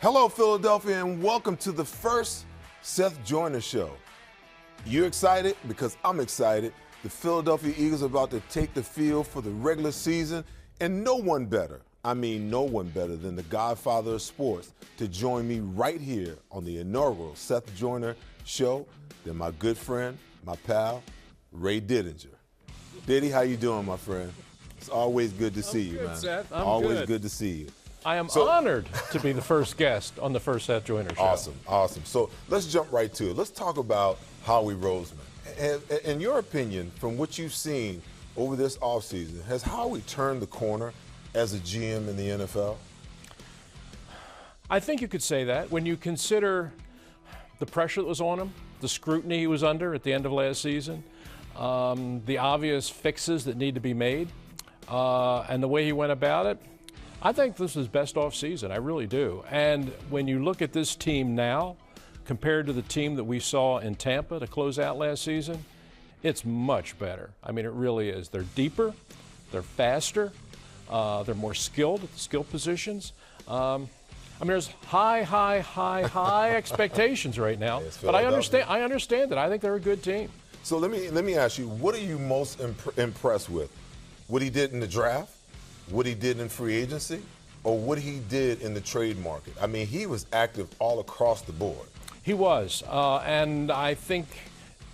Hello, Philadelphia, and welcome to the first Seth Joyner Show. You excited? Because I'm excited. The Philadelphia Eagles are about to take the field for the regular season, and no one better than the godfather of sports to join me right here on the inaugural Seth Joyner Show than my good friend, my pal, Ray Didinger. Diddy, how you doing, my friend? It's always good to see you, man. Seth. I'm always good to see you. I am honored to be the first guest on the first Seth Joyner Show. Awesome. So let's jump right to it. Let's talk about Howie Roseman. In your opinion, from what you've seen over this offseason, has Howie turned the corner as a GM in the NFL? I think you could say that. When you consider the pressure that was on him, the scrutiny he was under at the end of last season, the obvious fixes that need to be made, and the way he went about it, I think this is his best offseason. I really do. And when you look at this team now, compared to the team that we saw in Tampa to close out last season, it's much better. I mean, it really is. They're deeper, they're faster, they're more skilled at the skill positions. I mean, there's high expectations right now. But I understand it. I think they're a good team. So let me ask you, what are you most impressed with? What he did in the draft? What he did in free agency, or what he did in the trade market? I mean, he was active all across the board. He was, and I think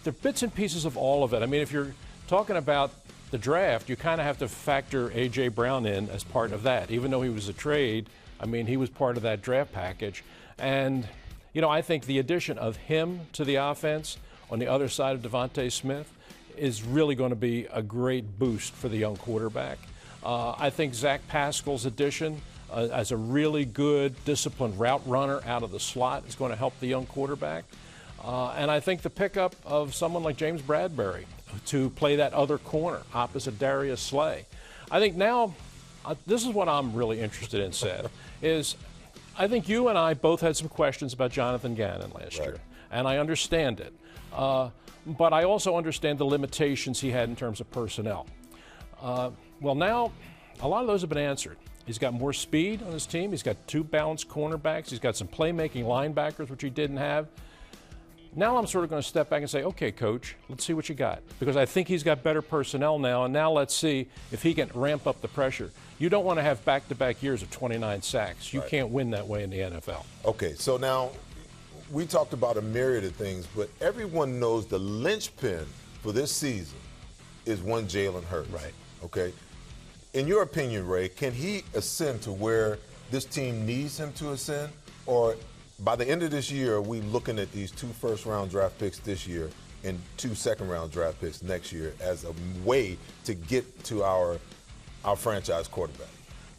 there are bits and pieces of all of it. I mean, if you're talking about the draft, you kind of have to factor A.J. Brown in as part of that. Even though he was a trade, I mean, he was part of that draft package. And, you know, I think the addition of him to the offense on the other side of Devontae Smith is really going to be a great boost for the young quarterback. I think Zach Pascal's addition as a really good, disciplined route runner out of the slot is going to help the young quarterback. And I think the pickup of someone like James Bradbury to play that other corner opposite Darius Slay. I think now, this is what I'm really interested in, Seth, is I think you and I both had some questions about Jonathan Gannon last year, and I understand it. But I also understand the limitations he had in terms of personnel. Well, now a lot of those have been answered. He's got more speed on his team. He's got two balanced cornerbacks. He's got some playmaking linebackers, which he didn't have. Now I'm sort of going to step back and say, okay, Coach, let's see what you got. Because I think he's got better personnel now, and now let's see if he can ramp up the pressure. You don't want to have back-to-back years of 29 sacks. You can't win that way in the NFL. Okay, so now we talked about a myriad of things, but everyone knows the linchpin for this season is one Jalen Hurts. Right. Okay. In your opinion, Ray, can he ascend to where this team needs him to ascend? Or by the end of this year, are we looking at these 2 first-round draft picks this year and 2 second-round draft picks next year as a way to get to our franchise quarterback?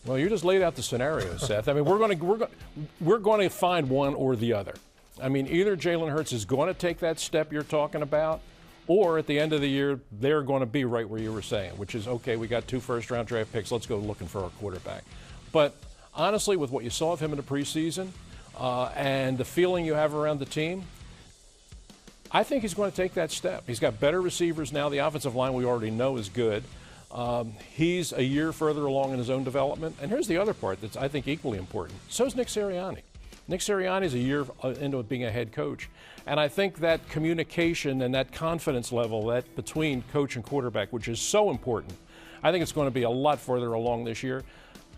Well, you just laid out the scenario, Seth. I mean, we're going to find one or the other. I mean, either Jalen Hurts is going to take that step you're talking about, or at the end of the year, they're going to be right where you were saying, which is, okay, we got 2 first-round draft picks. Let's go looking for our quarterback. But honestly, with what you saw of him in the preseason and the feeling you have around the team, I think he's going to take that step. He's got better receivers now. The offensive line we already know is good. He's a year further along in his own development. And here's the other part that's, I think, equally important. So is Nick Sirianni. Nick Sirianni is a year into being a head coach. And I think that communication and that confidence level that between coach and quarterback, which is so important, I think it's going to be a lot further along this year.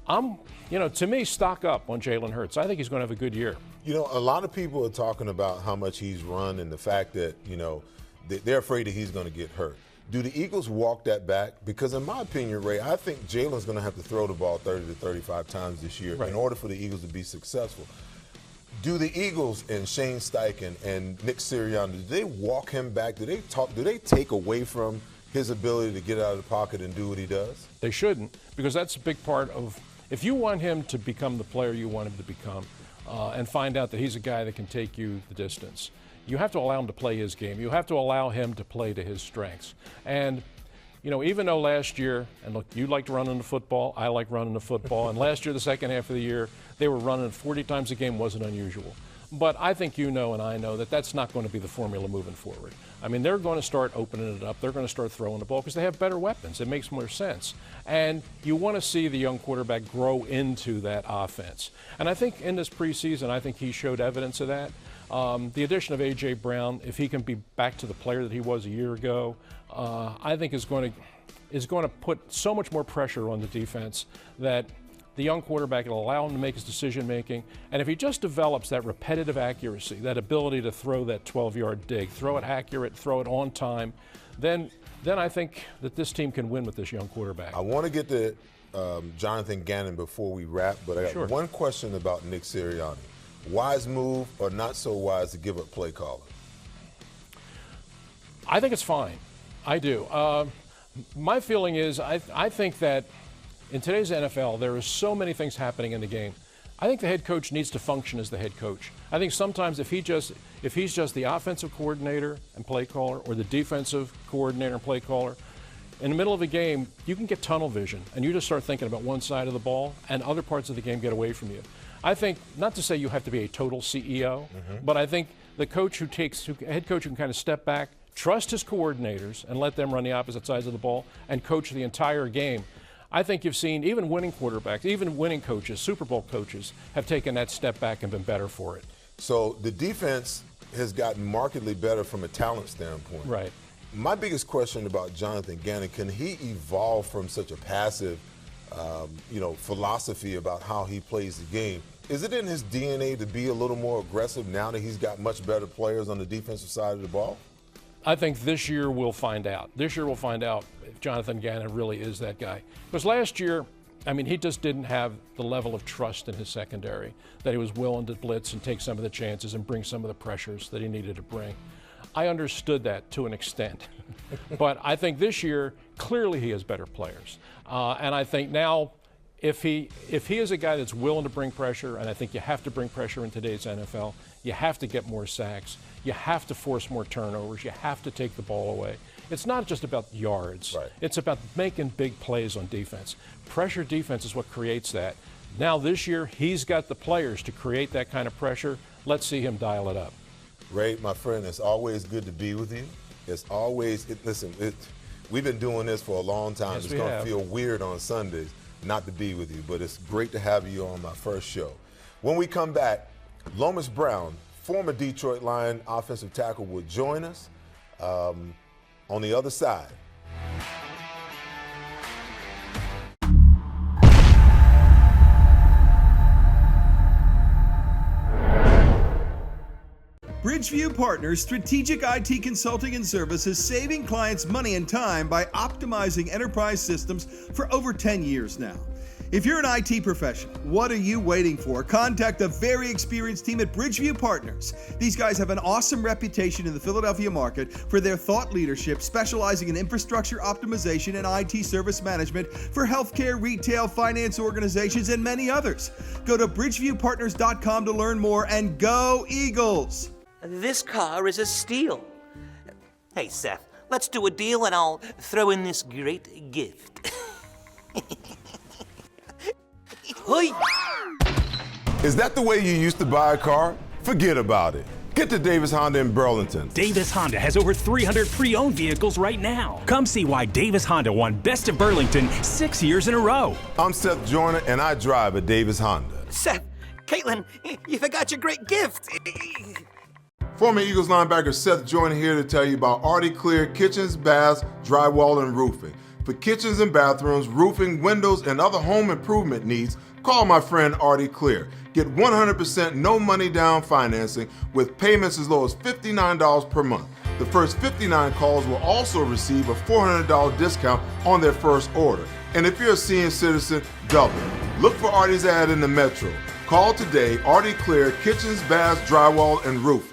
To me, stock up on Jalen Hurts. I think he's going to have a good year. You know, a lot of people are talking about how much he's run and the fact that, they're afraid that he's going to get hurt. Do the Eagles walk that back? Because in my opinion, Ray, I think Jalen's going to have to throw the ball 30 to 35 times this year in order for the Eagles to be successful. Do the Eagles and Shane Steichen and Nick Sirianni, do they walk him back? Do they take away from his ability to get out of the pocket and do what he does? They shouldn't, because that's a big part of, if you want him to become the player you want him to become and find out that he's a guy that can take you the distance, you have to allow him to play his game. You have to allow him to play to his strengths. And, even though last year, and look, you liked running the football, I like running the football, and last year, the second half of the year, they were running 40 times a game, wasn't unusual. But I think you know and I know that that's not going to be the formula moving forward. I mean, they're going to start opening it up. They're going to start throwing the ball because they have better weapons. It makes more sense. And you want to see the young quarterback grow into that offense. And I think in this preseason, I think he showed evidence of that. The addition of A.J. Brown, if he can be back to the player that he was a year ago, I think is going to put so much more pressure on the defense that the young quarterback will allow him to make his decision making. And if he just develops that repetitive accuracy, that ability to throw that 12-yard dig, throw it accurate, throw it on time, then I think that this team can win with this young quarterback. I want to get to Jonathan Gannon before we wrap, but I got one question about Nick Sirianni. Wise move or not so wise to give up play calling? I think it's fine. I do. My feeling is I think that in today's NFL, there are so many things happening in the game. I think the head coach needs to function as the head coach. I think sometimes if he's just the offensive coordinator and play caller or the defensive coordinator and play caller, in the middle of a game, you can get tunnel vision and you just start thinking about one side of the ball and other parts of the game get away from you. I think, not to say you have to be a total CEO, but I think the coach head coach who can kind of step back, trust his coordinators and let them run the opposite sides of the ball and coach the entire game. I think you've seen even winning quarterbacks, even winning coaches, Super Bowl coaches, have taken that step back and been better for it. So the defense has gotten markedly better from a talent standpoint. Right. My biggest question about Jonathan Gannon, can he evolve from such a passive, philosophy about how he plays the game? Is it in his DNA to be a little more aggressive now that he's got much better players on the defensive side of the ball? I think this year we'll find out. This year we'll find out if Jonathan Gannon really is that guy. Because last year, I mean, he just didn't have the level of trust in his secondary that he was willing to blitz and take some of the chances and bring some of the pressures that he needed to bring. I understood that to an extent. But I think this year, clearly he has better players. And I think now, if he is a guy that's willing to bring pressure, and I think you have to bring pressure in today's NFL, you have to get more sacks. You have to force more turnovers. You have to take the ball away. It's not just about yards. Right. It's about making big plays on defense. Pressure defense is what creates that. Now this year, he's got the players to create that kind of pressure. Let's see him dial it up. Ray, my friend, it's always good to be with you. It's always, we've been doing this for a long time. Yes, it's going to feel weird on Sundays not to be with you, but it's great to have you on my first show. When we come back, Lomas Brown, former Detroit Lion offensive tackle, will join us on the other side. Bridgeview Partners Strategic IT Consulting and Services, saving clients money and time by optimizing enterprise systems for over 10 years now. If you're an IT professional, what are you waiting for? Contact a very experienced team at Bridgeview Partners. These guys have an awesome reputation in the Philadelphia market for their thought leadership, specializing in infrastructure optimization and IT service management for healthcare, retail, finance organizations, and many others. Go to bridgeviewpartners.com to learn more, and go Eagles! This car is a steal. Hey, Seth, let's do a deal and I'll throw in this great gift. Hoi! Is that the way you used to buy a car? Forget about it. Get to Davis Honda in Burlington. Davis Honda has over 300 pre-owned vehicles right now. Come see why Davis Honda won Best of Burlington 6 years in a row. I'm Seth Joyner, and I drive a Davis Honda. Seth, Caitlin, you forgot your great gift. Former Eagles linebacker Seth Joyner here to tell you about Artie Clear Kitchens, Baths, Drywall, and Roofing. For kitchens and bathrooms, roofing, windows, and other home improvement needs, call my friend Artie Clear. Get 100% no money down financing with payments as low as $59 per month. The first 59 calls will also receive a $400 discount on their first order. And if you're a senior citizen, double. Look for Artie's ad in the Metro. Call today, Artie Clear Kitchens, Baths, Drywall, and Roofing.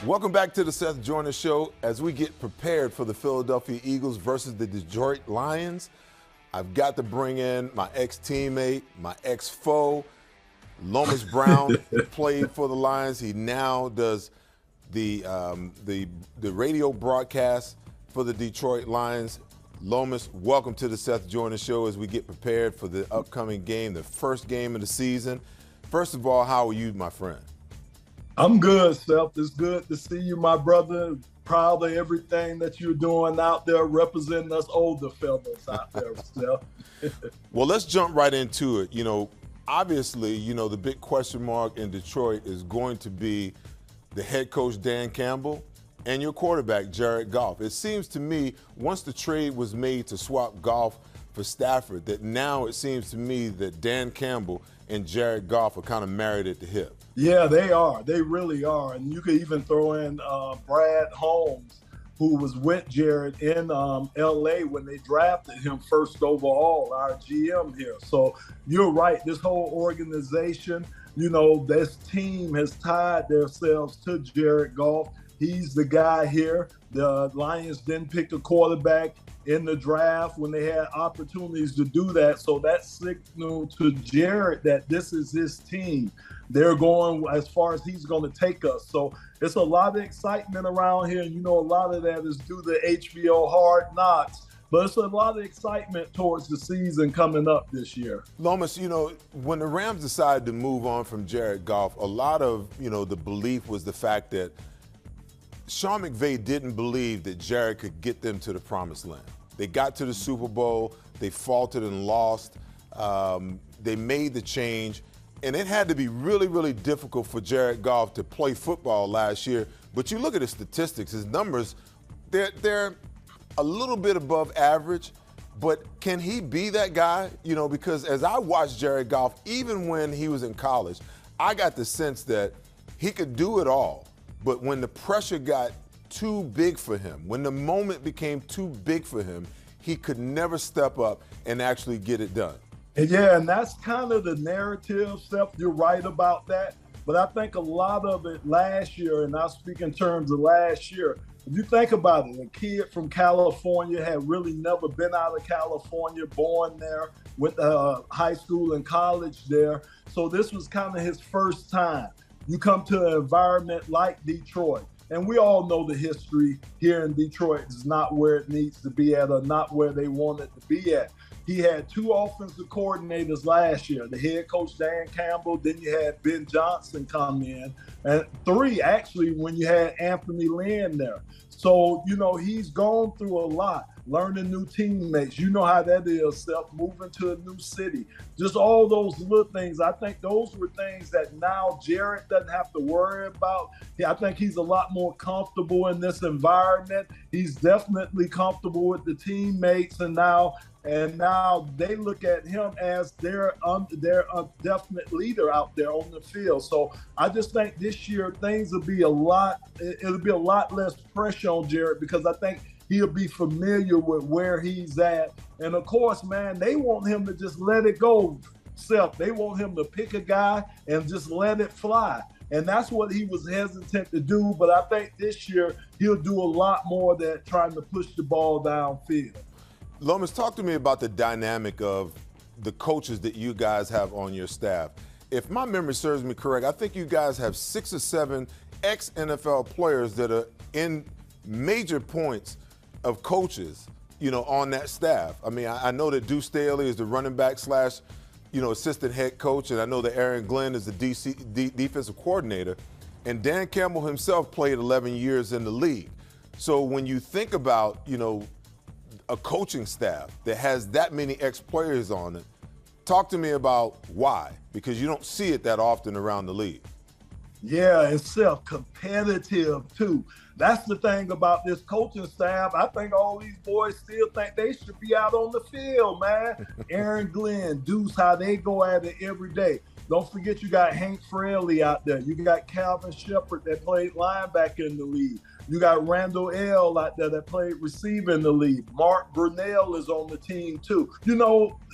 Welcome back to the Seth Joyner Show. As we get prepared for the Philadelphia Eagles versus the Detroit Lions, I've got to bring in my ex-teammate, my ex-foe, Lomas Brown, played for the Lions. He now does the radio broadcast for the Detroit Lions. Lomas, welcome to the Seth Joyner Show as we get prepared for the upcoming game, the first game of the season. First of all, how are you, my friend? I'm good, Seth. It's good to see you, my brother. Proud of everything that you're doing out there, representing us older fellas out there, Seth. Well, let's jump right into it. Obviously, the big question mark in Detroit is going to be the head coach, Dan Campbell, and your quarterback, Jared Goff. It seems to me, once the trade was made to swap Goff for Stafford, that now it seems to me that Dan Campbell and Jared Goff are kind of married at the hip. Yeah, they are. They really are. And you could even throw in Brad Holmes, who was with Jared in L.A. when they drafted him first overall, our GM here. So you're right. This whole organization, this team has tied themselves to Jared Goff. He's the guy here. The Lions didn't pick a quarterback in the draft when they had opportunities to do that. So that signaled to Jared that this is his team. They're going as far as he's going to take us. So it's a lot of excitement around here. And, a lot of that is due to HBO Hard Knocks. But it's a lot of excitement towards the season coming up this year. Lomas, when the Rams decided to move on from Jared Goff, a lot of, the belief was the fact that Sean McVay didn't believe that Jared could get them to the promised land. They got to the Super Bowl, they faltered and lost. They made the change, and it had to be really, really difficult for Jared Goff to play football last year. But you look at his statistics, his numbers, they're a little bit above average. But can he be that guy? Because as I watched Jared Goff, even when he was in college, I got the sense that he could do it all. But when the pressure got too big for him, when the moment became too big for him, he could never step up and actually get it done. Yeah, and that's kind of the narrative, Seth. You're right about that. But I think a lot of it last year, and I speak in terms of last year, if you think about it, a kid from California had really never been out of California, born there, went to high school and college there. So this was kind of his first time. You come to an environment like Detroit, and we all know the history here in Detroit is not where it needs to be at or not where they want it to be at. He had two offensive coordinators last year, the head coach Dan Campbell, then you had Ben Johnson come in, and three actually when you had Anthony Lynn there. So, he's gone through a lot, learning new teammates. You know how that is, Seth, moving to a new city. Just all those little things. I think those were things that now Jared doesn't have to worry about. I think he's a lot more comfortable in this environment. He's definitely comfortable with the teammates, and now they look at him as their definite leader out there on the field. So I just think this year it'll be a lot less pressure on Jared because I think he'll be familiar with where he's at. And of course, man, they want him to just let it go, Seth. They want him to pick a guy and just let it fly. And that's what he was hesitant to do. But I think this year he'll do a lot more than trying to push the ball downfield. Lomas, talk to me about the dynamic of the coaches that you guys have on your staff. If my memory serves me correct, I think you guys have 6 or 7 ex-NFL players that are in major points of coaches, on that staff. I mean, I know that Deuce Staley is the running back / assistant head coach, and I know that Aaron Glenn is the defensive coordinator. And Dan Campbell himself played 11 years in the league. So when you think about, a coaching staff that has that many ex-players on it, talk to me about why, because you don't see it that often around the league. Yeah, and self-competitive too. That's the thing about this coaching staff. I think all these boys still think they should be out on the field, man. Aaron Glenn, Deuce, how they go at it every day. Don't forget you got Hank Fraley out there. You got Calvin Shepard that played linebacker in the league. You got Randall L. out there that played receiver in the league. Mark Brunell is on the team too.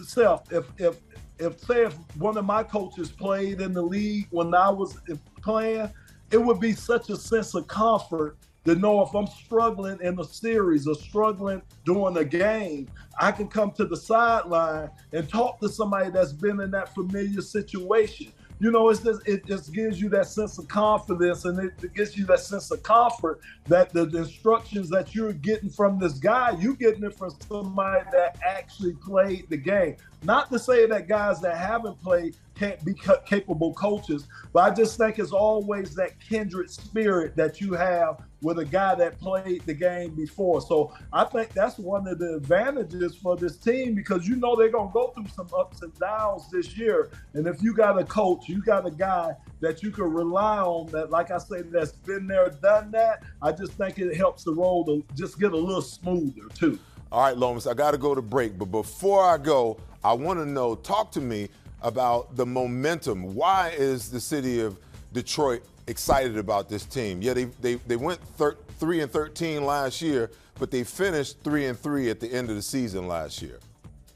Seth, if one of my coaches played in the league when I was playing, it would be such a sense of comfort to know if I'm struggling in a series or struggling during a game, I can come to the sideline and talk to somebody that's been in that familiar situation. It just gives you that sense of confidence, and it gives you that sense of comfort that the instructions that you're getting from this guy, you're getting it from somebody that actually played the game. Not to say that guys that haven't played can't be capable coaches, but I just think it's always that kindred spirit that you have with a guy that played the game before. So I think that's one of the advantages for this team, because you know they're going to go through some ups and downs this year. And if you got a coach, you got a guy that you can rely on that, like I say, that's been there, done that, I just think it helps the road to just get a little smoother too. All right, Lomas, I got to go to break. But before I go, I want to know, talk to me about the momentum. Why is the city of Detroit excited about this team? Yeah, they went 3-13 last year, but they finished 3-3 at the end of the season last year.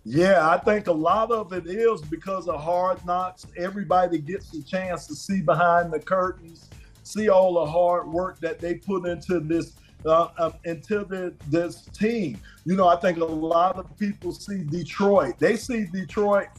Yeah, I think a lot of it is because of Hard Knocks. Everybody gets a chance to see behind the curtains, see all the hard work that they put into this this team. You know, I think a lot of people see Detroit. They see Detroit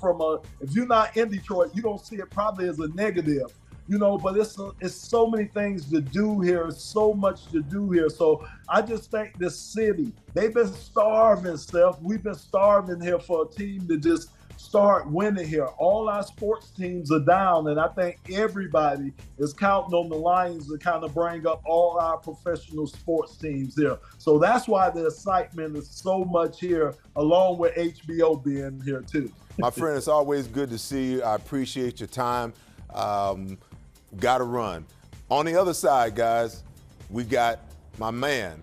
if you're not in Detroit, you don't see it probably as a negative. You know, but it's so many things to do here, so much to do here. So I just think this city, they've been starving, Seth. We've been starving here for a team to just start winning here. All our sports teams are down, and I think everybody is counting on the Lions to kind of bring up all our professional sports teams here. So that's why the excitement is so much here, along with HBO being here too. My friend, it's always good to see you. I appreciate your time. Got to run. On the other side, guys, we got my man,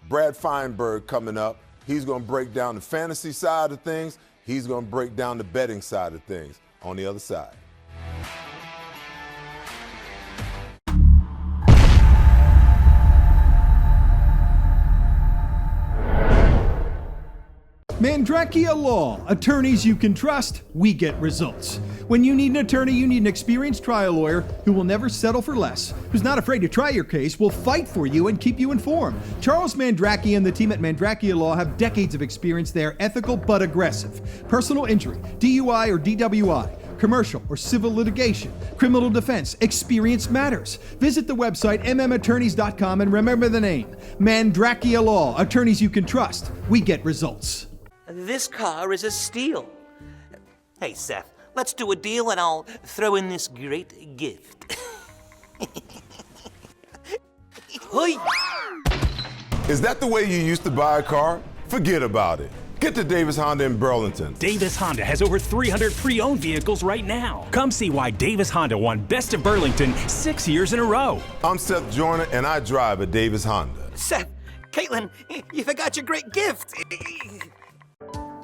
Brad Feinberg, coming up. He's going to break down the fantasy side of things. He's going to break down the betting side of things on the other side. Mandrakia Law. Attorneys you can trust, we get results. When you need an attorney, you need an experienced trial lawyer who will never settle for less, who's not afraid to try your case, will fight for you and keep you informed. Charles Mandrakia and the team at Mandrakia Law have decades of experience. They are ethical but aggressive. Personal injury, DUI or DWI, commercial or civil litigation, criminal defense, experience matters. Visit the website mmattorneys.com and remember the name, Mandrakia Law. Attorneys you can trust, we get results. This car is a steal. Hey, Seth, let's do a deal and I'll throw in this great gift. Hoi! Is that the way you used to buy a car? Forget about it. Get to Davis Honda in Burlington. Davis Honda has over 300 pre-owned vehicles right now. Come see why Davis Honda won Best of Burlington 6 years in a row. I'm Seth Joyner, and I drive a Davis Honda. Seth, Caitlin, you forgot your great gift.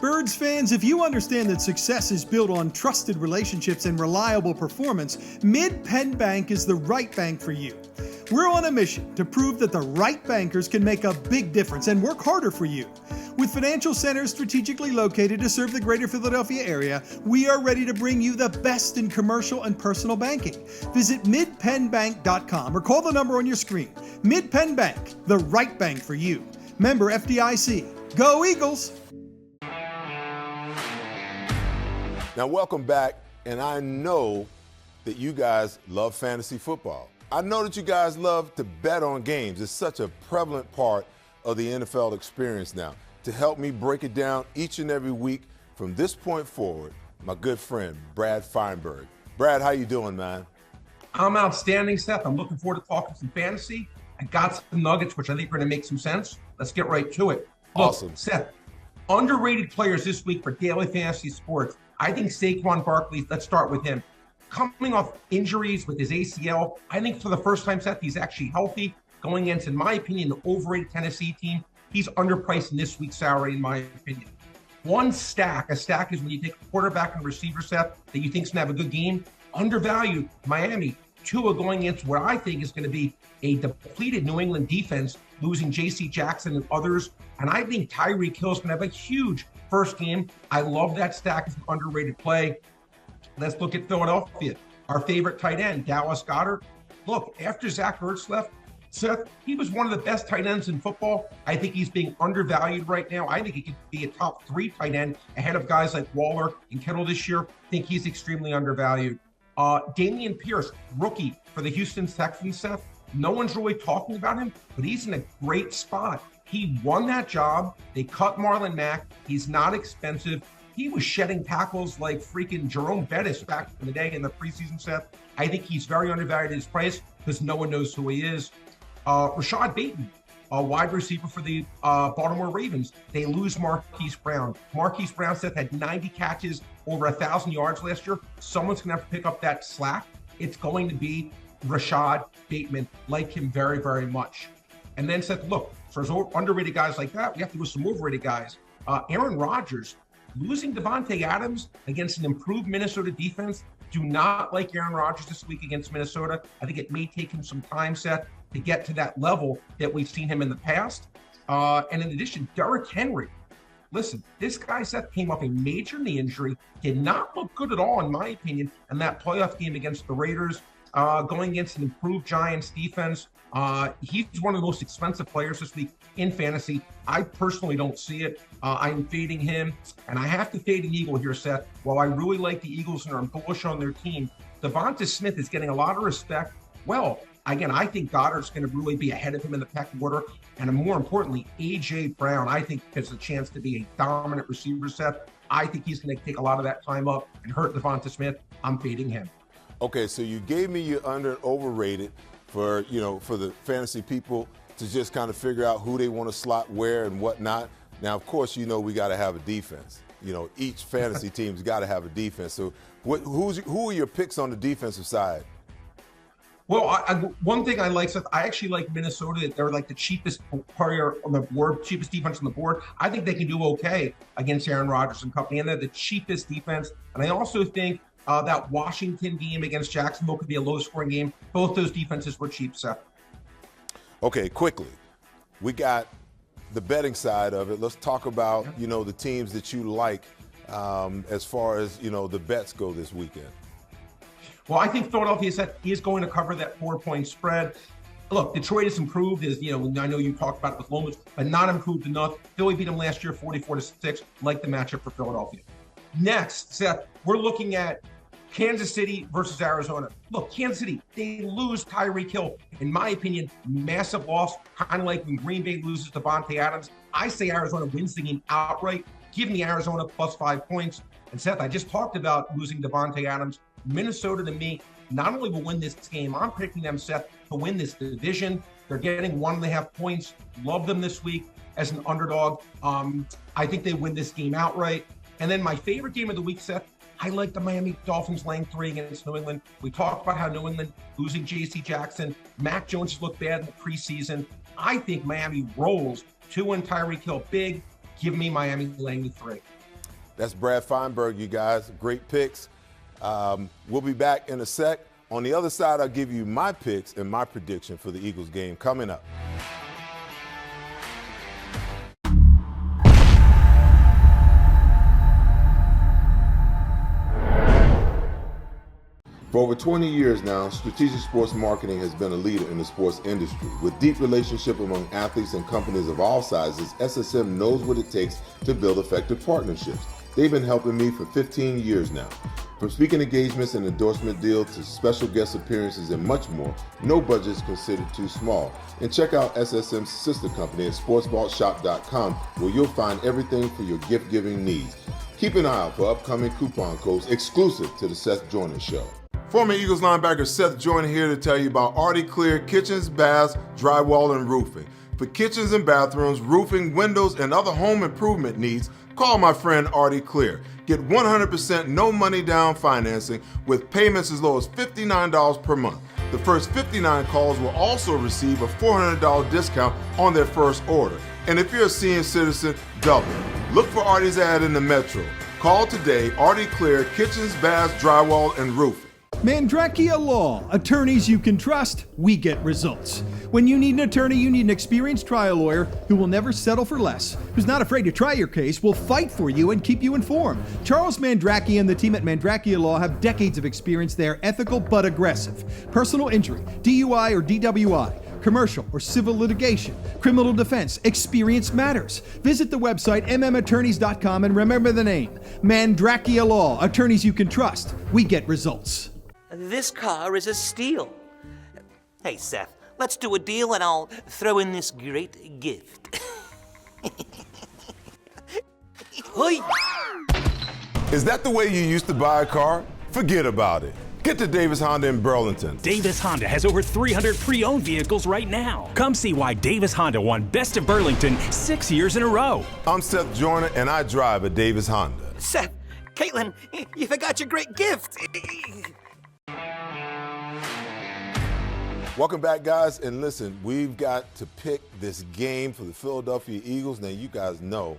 Birds fans, if you understand that success is built on trusted relationships and reliable performance, Mid-Penn Bank is the right bank for you. We're on a mission to prove that the right bankers can make a big difference and work harder for you. With financial centers strategically located to serve the greater Philadelphia area, we are ready to bring you the best in commercial and personal banking. Visit midpennbank.com or call the number on your screen. Mid-Penn Bank, the right bank for you. Member FDIC. Go Eagles! Now, welcome back, and I know that you guys love fantasy football. I know that you guys love to bet on games. It's such a prevalent part of the NFL experience now. To help me break it down each and every week from this point forward, my good friend, Brad Feinberg. Brad, how you doing, man? I'm outstanding, Seth. I'm looking forward to talking some fantasy. I got some nuggets, which I think are going to make some sense. Let's get right to it. Look, Awesome. Seth, underrated players this week for daily fantasy sports. I think Saquon Barkley, let's start with him. Coming off injuries with his ACL, I think for the first time, Seth, he's actually healthy. Going against, in my opinion, the overrated Tennessee team. He's underpriced in this week's salary, in my opinion. A stack is when you take a quarterback and a receiver, Seth, that you think is going to have a good game. Undervalued, Miami. Tua going into what I think is going to be a depleted New England defense, losing J.C. Jackson and others. And I think Tyreek Hill is going to have a huge first game. I love that stack as an underrated play. Let's look at Philadelphia. Our favorite tight end, Dallas Goedert. Look, after Zach Ertz left, Seth, he was one of the best tight ends in football. I think he's being undervalued right now. I think he could be a top 3 tight end ahead of guys like Waller and Kittle this year. I think he's extremely undervalued. Damian Pierce, rookie for the Houston Texans, Seth. No one's really talking about him, but he's in a great spot. He won that job. They cut Marlon Mack. He's not expensive. he was shedding tackles like freaking Jerome Bettis back in the day in the preseason, Seth. I think he's very undervalued at his price because no one knows who he is. Rashad Bateman, a wide receiver for the Baltimore Ravens. They lose Marquise Brown. Marquise Brown, Seth, had 90 catches, over 1,000 yards last year. Someone's going to have to pick up that slack. It's going to be Rashad Bateman. Like him very, very much. And then, Seth, look, for those underrated guys like that, we have to go with some overrated guys. Aaron Rodgers, losing Devontae Adams against an improved Minnesota defense. Do not like Aaron Rodgers this week against Minnesota. I think it may take him some time, Seth, to get to that level that we've seen him in the past. And in addition, Derrick Henry. Listen, this guy, Seth, came off a major knee injury, did not look good at all, in my opinion, in that playoff game against the Raiders, going against an improved Giants defense. He's one of the most expensive players this week in fantasy. I personally don't see it. I'm fading him, and I have to fade an Eagle here, Seth. While I really like the Eagles and are bullish on their team, Devonta Smith is getting a lot of respect. Well, again, I think Goddard's going to really be ahead of him in the pecking order. And more importantly, A.J. Brown, I think, has a chance to be a dominant receiver, Seth. I think he's going to take a lot of that time up and hurt Devonta Smith. I'm fading him. Okay, so you gave me your under and overrated for the fantasy people to just kind of figure out who they want to slot where and whatnot. Now, of course, we got to have a defense. Each fantasy team's got to have a defense. So who are your picks on the defensive side? Well, one thing I like, Seth, I actually like Minnesota. They're like the cheapest player on the board, cheapest defense on the board. I think they can do okay against Aaron Rodgers and company, and they're the cheapest defense. And I also think that Washington game against Jacksonville could be a low-scoring game. Both those defenses were cheap, Seth. Okay, quickly. We got the betting side of it. Let's talk about, the teams that you like as far as, the bets go this weekend. Well, I think Philadelphia said he is going to cover that 4-point spread. Look, Detroit has improved, I know you talked about it with Lomas, but not improved enough. Philly beat them last year 44-6, like the matchup for Philadelphia. Next, Seth, we're looking at Kansas City versus Arizona. Look, Kansas City, they lose Tyreek Hill. In my opinion, massive loss, kind of like when Green Bay loses Devontae Adams. I say Arizona wins the game outright. Give me Arizona plus 5 points. And Seth, I just talked about losing Devontae Adams. Minnesota, to me, not only will win this game, I'm picking them, Seth, to win this division. They're getting 1.5 points. Love them this week as an underdog. I think they win this game outright. And then my favorite game of the week, Seth, I like the Miami Dolphins laying 3 against New England. We talked about how New England losing J.C. Jackson. Mac Jones looked bad in the preseason. I think Miami rolls 2-1 Tyreek Hill big. Give me Miami laying the 3. That's Brad Feinberg, you guys. Great picks. We'll be back in a sec. On the other side, I'll give you my picks and my prediction for the Eagles game coming up. For over 20 years now, strategic sports marketing has been a leader in the sports industry. With deep relationship among athletes and companies of all sizes, SSM knows what it takes to build effective partnerships. They've been helping me for 15 years now. From speaking engagements and endorsement deals to special guest appearances and much more, no budget is considered too small. And check out SSM's sister company at sportsvaultshop.com, where you'll find everything for your gift-giving needs. Keep an eye out for upcoming coupon codes exclusive to the Seth Joyner Show. Former Eagles linebacker Seth Joyner here to tell you about Artie Clear Kitchens, Baths, Drywall, and Roofing. For kitchens and bathrooms, roofing, windows, and other home improvement needs, call my friend Artie Clear. Get 100% no money down financing with payments as low as $59 per month. The first 59 calls will also receive a $400 discount on their first order. And if you're a senior citizen, double. Look for Artie's ad in the Metro. Call today, Artie Clear Kitchens, Baths, Drywall, and Roofing. Mandrakia Law, attorneys you can trust, we get results. When you need an attorney, you need an experienced trial lawyer who will never settle for less, who's not afraid to try your case, will fight for you and keep you informed. Charles Mandrakia and the team at Mandrakia Law have decades of experience. They are ethical but aggressive. Personal injury, DUI or DWI, commercial or civil litigation, criminal defense, experience matters. Visit the website mmattorneys.com and remember the name, Mandrakia Law, attorneys you can trust, we get results. This car is a steal. Hey, Seth, let's do a deal and I'll throw in this great gift. Hoi! Is that the way you used to buy a car? Forget about it. Get to Davis Honda in Burlington. Davis Honda has over 300 pre-owned vehicles right now. Come see why Davis Honda won Best of Burlington 6 years in a row. I'm Seth Joyner, and I drive a Davis Honda. Seth, Caitlin, you forgot your great gift. Welcome back, guys. And listen, we've got to pick this game for the Philadelphia Eagles. Now, you guys know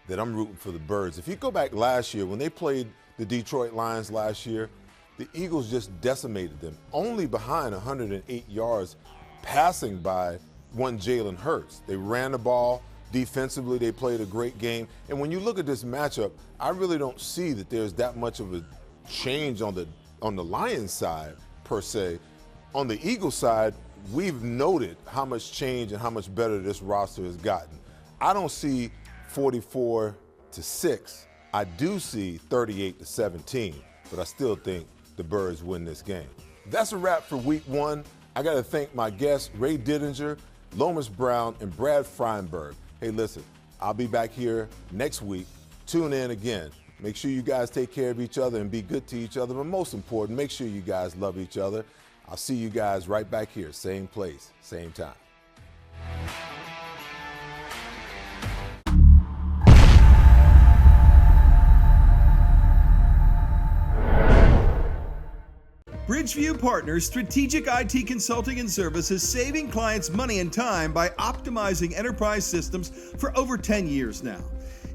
that I'm rooting for the Birds. If you go back last year, when they played the Detroit Lions last year, the Eagles just decimated them, only behind 108 yards passing by one Jalen Hurts. They ran the ball. Defensively, they played a great game. And when you look at this matchup, I really don't see that there's that much of a change on the Lions side, per se. On the Eagles side, we've noted how much change and how much better this roster has gotten. I don't see 44-6. I do see 38-17, but I still think the Birds win this game. That's a wrap for week one. I got to thank my guests, Ray Didinger, Lomas Brown, and Brad Feinberg. Hey, listen, I'll be back here next week. Tune in again. Make sure you guys take care of each other and be good to each other, but most important, make sure you guys love each other. I'll see you guys right back here, same place, same time. Bridgeview Partners Strategic IT Consulting and Services, saving clients money and time by optimizing enterprise systems for over 10 years now.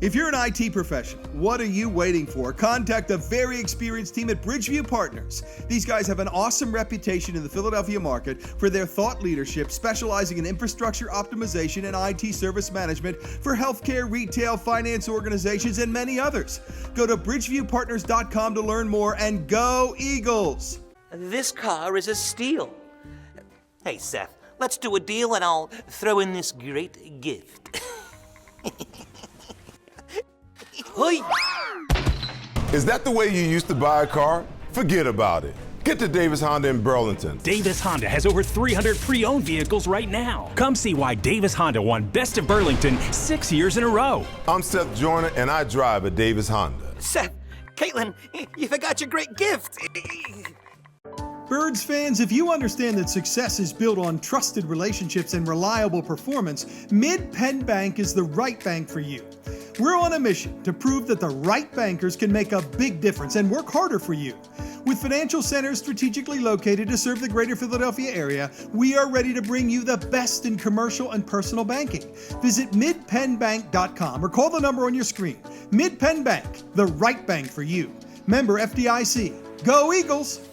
If you're an IT professional, what are you waiting for? Contact the very experienced team at Bridgeview Partners. These guys have an awesome reputation in the Philadelphia market for their thought leadership, specializing in infrastructure optimization and IT service management for healthcare, retail, finance organizations, and many others. Go to bridgeviewpartners.com to learn more, and go Eagles! This car is a steal. Hey, Seth, let's do a deal and I'll throw in this great gift. Hoi! Is that the way you used to buy a car? Forget about it. Get to Davis Honda in Burlington. Davis Honda has over 300 pre-owned vehicles right now. Come see why Davis Honda won Best of Burlington 6 years in a row. I'm Seth Joyner, and I drive a Davis Honda. Seth, Caitlin, you forgot your great gift. Birds fans, if you understand that success is built on trusted relationships and reliable performance, Mid-Penn Bank is the right bank for you. We're on a mission to prove that the right bankers can make a big difference and work harder for you. With financial centers strategically located to serve the greater Philadelphia area, we are ready to bring you the best in commercial and personal banking. Visit midpennbank.com or call the number on your screen. Mid-Penn Bank, the right bank for you. Member FDIC. Go Eagles!